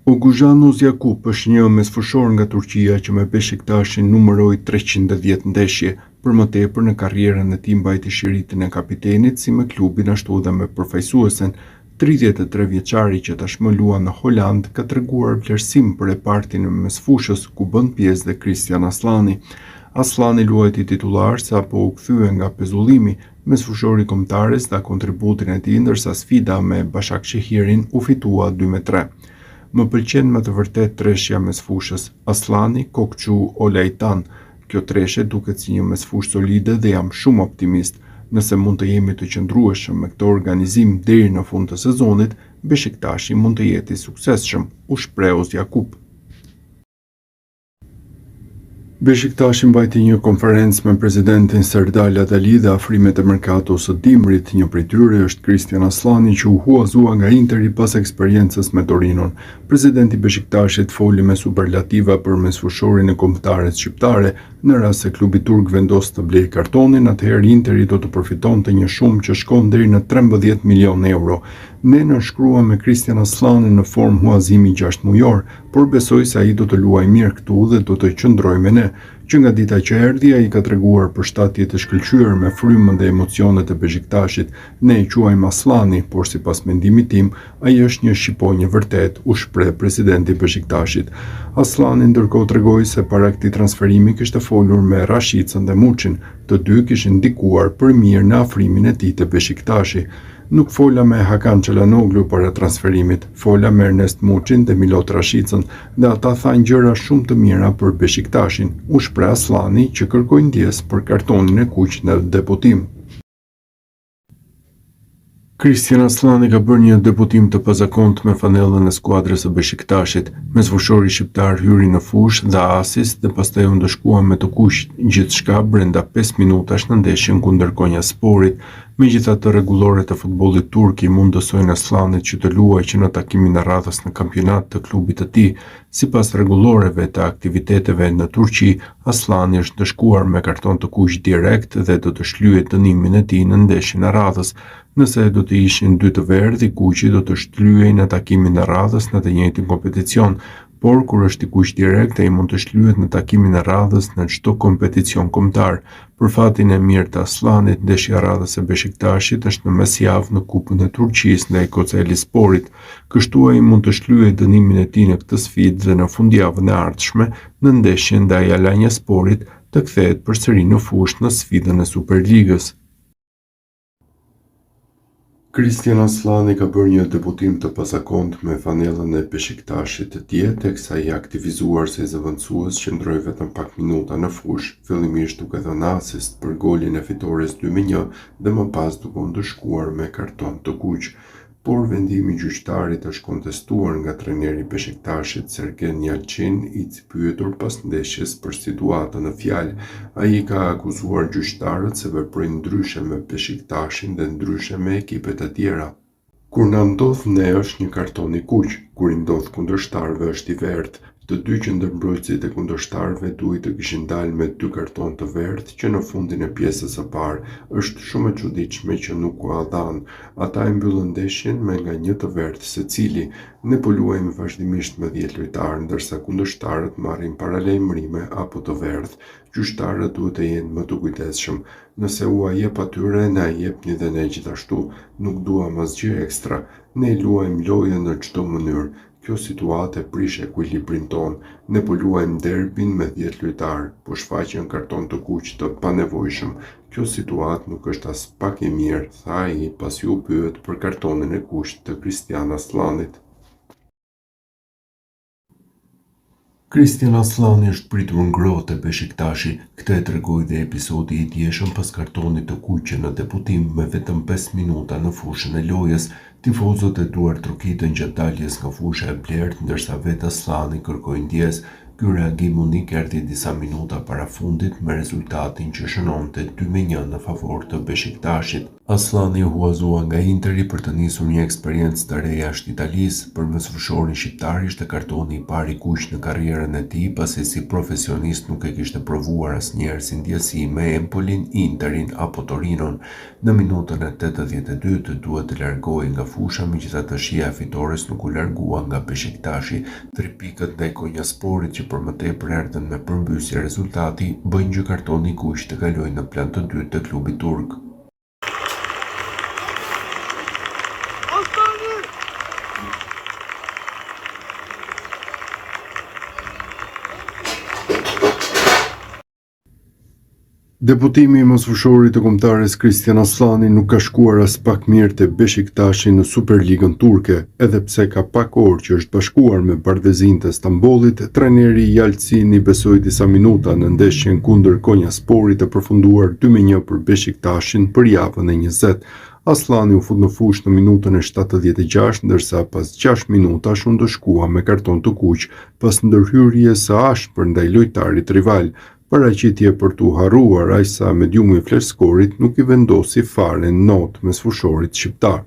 Oguzhan Jakub është një mesfushor nga Turqia që me Beşiktashin numëroi 310 ndeshje. Për më tepër në karrierën e tij mbajti shiritën e kapitenit si me klubin ashtu edhe me përfaqësuesen. 33 vjeçari që tashmë luan në Holand ka treguar vlerësim për repartin e mesfushës ku bën pjesë dhe Christian Aslani. Aslani luajti titullar sapo u kthye nga pezullimi, mesfushori kombëtares dha kontributin e tij ndërsa sfida me Başakşehir'in u fitua 2-3. Më pëlqen me të vërtet treshja mesfushës, Aslani, Kokçu, Olajtan. Kjo treshe duket si një mesfushë solide dhe jam shumë optimist. Nëse mund të jemi të qëndrueshëm me këtë organizim deri në fund të sezonit, Beşiktashi mund të jetë i suksesshëm, u shpreh Jakub. Beşiktashi mbajti një konferencë me presidentin Serdal Adali dhe afrimet e merkatos së dimrit. Një prej tyre është Christian Aslani që u huazua nga Interi pas eksperiencës me Torinon. Presidenti Beşiktashit foli me superlativa për mesfushorin e kombëtares shqiptare. Në rast se klubi turk vendos të blejë kartonin, atëherë Interi do të përfitonte një shumë që shkon deri në 13 milion euro. Ne nënshkruam me Christian Aslanin në formë huazimi 6 mujor, por besoj se ai do të luajë mirë këtu dhe do të qëndrojë me ne. Që nga dita që erdhi, ai ka treguar përshtatje të shkëlqyer me frymën dhe emocionet e Beşiktashit. Ne e quajmë Aslani, por sipas mendimit tim, ai është një shqiponjë vërtet, u shpreh presidenti Beşiktashit. Aslani ndërkohë tregoi se para këtij transferimi kishte folur me Rashicën dhe Muçin, të dy kishin ndikuar për mirë në afrimin e tij te Beşiktashi. Nuk fola me Hakan Çalhanoğlu para transferimit, fola me Ernest Muçin dhe Milot Rashicën dhe ata thanë gjëra shumë të mira për Beşiktashin, u shpreh Aslani që kërkoi ndjes për kartonin e kuq në debutim. Christian Aslani ka bërë një debutim të pazakontë me fanellën e skuadrës së Beşiktashit. Mesfushori shqiptar hyri në fushë dha asist dhe pastaj u ndëshkua me të kuq gjithçka brenda 5 minutash në ndeshjen kundër Konyasporit. Megjithatë, rregulloret e futbollit turk i mundësojnë Aslanit që të luajë që në takimin e radhës në kampionat të klubit të tij. Sipas rregulloreve të aktiviteteve në Turqi, Aslani është ndëshkuar me karton të kuq direkt dhe do të shlyejë dënimin e tij në ndeshjen e radhës. Nëse do të ishin 2 të verdhë, kuqi do të shlyejë në takimin e radhës në të njëjtin kompeticion, por kur është i kuq direkt, ai mund të shlyhet në takimin e radhës në çdo kompeticion kombëtar. Për fatin e mirë të Aslanit, ndeshja e radhës e Beşiktashit është në mesjavë në Kupën e Turqisë ndaj Kocaelisporit. Kështu ai mund të shlyejë dënimin e tij në këtë sfidë dhe në fundjavën e ardhshme në ndeshjen ndaj Alanyasporit të kthehet përsëri në fushë në sfidën e Superligës. Christian Aslani ka bërë një debutim të pazakontë me fanellën e Beşiktashit dje, teksa i aktivizuar si zëvendësues qëndroi vetëm pak minuta në fushë, fillimisht duke dhënë asist për golin e fitores 2-1 dhe më pas duke u ndëshkuar me karton të kuq. Por vendimi i gjyqtarit është kontestuar nga trajneri i Beşiktashit Sergen Yalçin, i pyetur pas ndeshjes për situatën në fjalë. Ai ka akuzuar gjyqtarët se veprojnë ndryshe me Beşiktashin dhe ndryshe me ekipet e tjera. Kur na ndodh ne është një karton i kuq, kur i ndodh kundërshtarëve është i verdhë. Të dy qendërmbrojtësit e kundërshtarëve duhet të kishin dalë me 2 karton të verdhë që në fundin e pjesës së parë. Është shumë e çuditshme që nuk u dhanë. Ata e mbyllën ndeshjen me nga 1 të verdhë secili. Ne po luajmë vazhdimisht me 10 lojtarë, ndërsa kundërshtarët marrin paralajmërime apo të verdhë. Gjyqtarët duhet të jenë më të kujdesshëm. Nëse u jep atyre, na jepni dhe ne gjithashtu. Nuk duam asgjë ekstra. Ne luajmë lojën në çdo mënyrë. Kjo situatë prish ekuilibrin ton. Ne po luajmë derbin me 10 lojtarë, po shfaqen karton të kuq të panevojshëm. Kjo situatë nuk është as pak e mirë, tha ai pasi u pyet për kartonin e kuq të Christian Aslanit. Christian Aslani është pritur ngrohtë te Beşiktashi. Këtë e tregoi dhe episodi i djeshëm pas kartonit të kuq në debutim me vetëm 5 minuta në fushën e lojës. Tifozët e duar trokitën gjatë daljes nga fusha e blertë, ndërsa vetë Aslani kërkoi ndjes. Ky reagim unik erdhi disa minuta para fundit me rezultatin që shënonte 2-1 në favor të Beşiktashit. Aslani u huazua nga Interi për të nisur një eksperiencë të re jashtë Italisë. Përmes fushorin shqiptar ishte kartoni i parë i kuq në karrierën e tij, pasi si profesionist nuk e kishte provuar asnjëherë si ndjesi me Empolin, Interin apo Torinon. Në minutën e 82 duhet të largohej nga fusha, megjithatë shija e fitores nuk u largua nga Beşiktashi. 3 pikët ndaj Konyasporit që për më tepër erdhën me përmbysje rezultati bëjnë që kartoni i kuq të kalojë në plan të dytë të klubit turk. Debutimi i mosfushorit të kombëtares Christian Aslani nuk ka shkuar as pak mirë te Beşiktashi në Superligën turke, edhe pse ka pak orë që është bashkuar me Bardezin të Stambollit. Trajneri Yalçini besoi disa minuta në ndeshjen kundër Konyasporit të përfunduar 2-1 për Beşiktashin për javën e 20. Aslani u fut në fushë në minutën e 76, ndërsa pas 6 minutash u ndëshkua me karton të kuq pas ndërhyrjes së ashpër ndaj lojtarit rival. Paraqitje për t'u harruar aq sa mediumi i flesh skorit nuk i vendosi fare not mes fushorit shqiptar.